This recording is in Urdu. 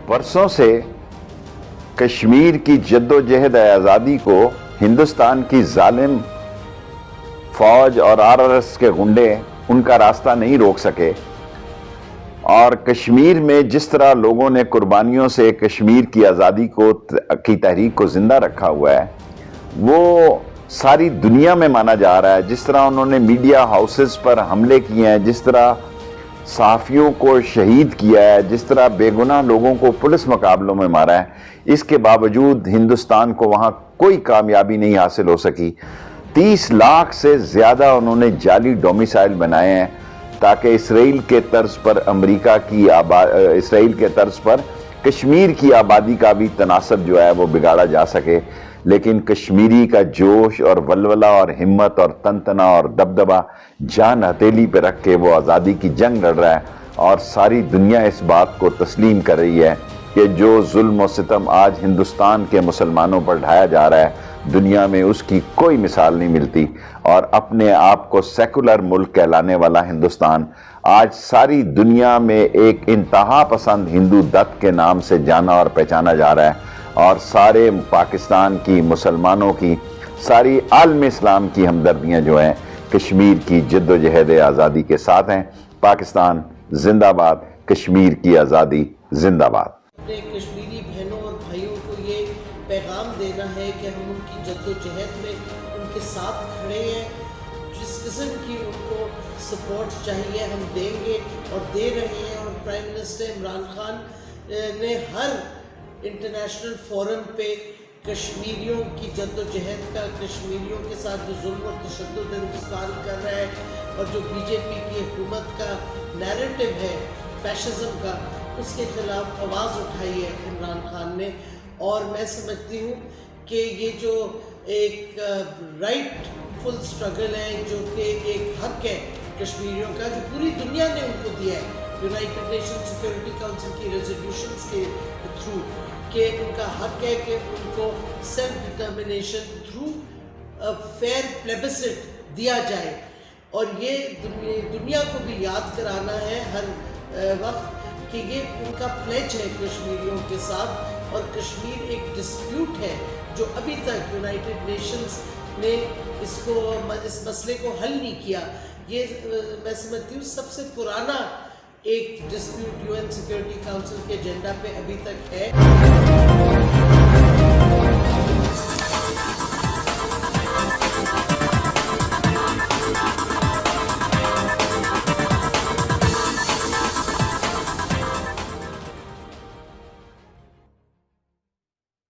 برسوں سے کشمیر کی جدوجہد آزادی کو ہندوستان کی ظالم فوج اور RRS کے غنڈے ان کا راستہ نہیں روک سکے، اور کشمیر میں جس طرح لوگوں نے قربانیوں سے کشمیر کی آزادی کی تحریک کو زندہ رکھا ہوا ہے، وہ ساری دنیا میں مانا جا رہا ہے۔ جس طرح انہوں نے میڈیا ہاؤسز پر حملے کیے ہیں، جس طرح صحافیوں کو شہید کیا ہے، جس طرح بے گناہ لوگوں کو پولیس مقابلوں میں مارا ہے، اس کے باوجود ہندوستان کو وہاں کوئی کامیابی نہیں حاصل ہو سکی۔ 30 لاکھ سے زیادہ انہوں نے جعلی ڈومیسائل بنائے ہیں تاکہ اسرائیل کے طرز پر کشمیر کی آبادی کا بھی تناسب جو ہے وہ بگاڑا جا سکے، لیکن کشمیری کا جوش اور ولولہ اور ہمت اور تنتنا اور دبدبا جان ہتھیلی پہ رکھ کے وہ آزادی کی جنگ لڑ رہا ہے، اور ساری دنیا اس بات کو تسلیم کر رہی ہے کہ جو ظلم و ستم آج ہندوستان کے مسلمانوں پر ڈھایا جا رہا ہے، دنیا میں اس کی کوئی مثال نہیں ملتی۔ اور اپنے آپ کو سیکولر ملک کہلانے والا ہندوستان آج ساری دنیا میں ایک انتہا پسند ہندو دت کے نام سے جانا اور پہچانا جا رہا ہے، اور سارے پاکستان کی مسلمانوں کی، ساری عالم اسلام کی ہمدردیاں جو ہیں کشمیر کی جدوجہد آزادی کے ساتھ ہیں۔ پاکستان زندہ باد، کشمیر کی آزادی زندہ باد۔ اپنے کشمیری بہنوں اور بھائیوں کو یہ پیغام دینا ہے کہ ہم ان کی جدوجہد میں ان کے ساتھ کھڑے ہیں، جس قسم کی ان کو سپورٹ چاہیے ہم دیں گے اور دے رہے ہیں۔ اور پرائم منسٹر عمران خان نے ہر انٹرنیشنل فورم پہ کشمیریوں کی جدوجہد کا، کشمیریوں کے ساتھ جو ظلم اور تشدد ہندوستان کر رہا ہے اور جو BJP کی حکومت کا نیریٹو ہے فیشزم کا، اس کے خلاف آواز اٹھائی ہے عمران خان نے۔ اور میں سمجھتی ہوں کہ یہ جو ایک رائٹ فل اسٹرگل ہے، جو کہ ایک حق ہے کشمیریوں کا، جو پوری دنیا نے ان کو دیا ہے یونائٹڈ نیشن سیکورٹی کاؤنسل کی ریزولوشنز کے تھرو، کہ ان کا حق ہے کہ ان کو self determination through fair plebiscite دیا جائے۔ اور یہ دنیا کو بھی یاد کرانا ہے ہر وقت کہ یہ ان کا پلیج ہے کشمیریوں کے ساتھ، اور کشمیر ایک ڈسپیوٹ ہے جو ابھی تک یونائٹڈ نیشنز نے اس مسئلے کو حل نہیں کیا۔ یہ میں سمجھتی ہوں سب سے پرانا ایک ڈسپیوٹ UN سیکورٹی کاؤنسل کے ایجنڈا پہ ابھی تک ہے۔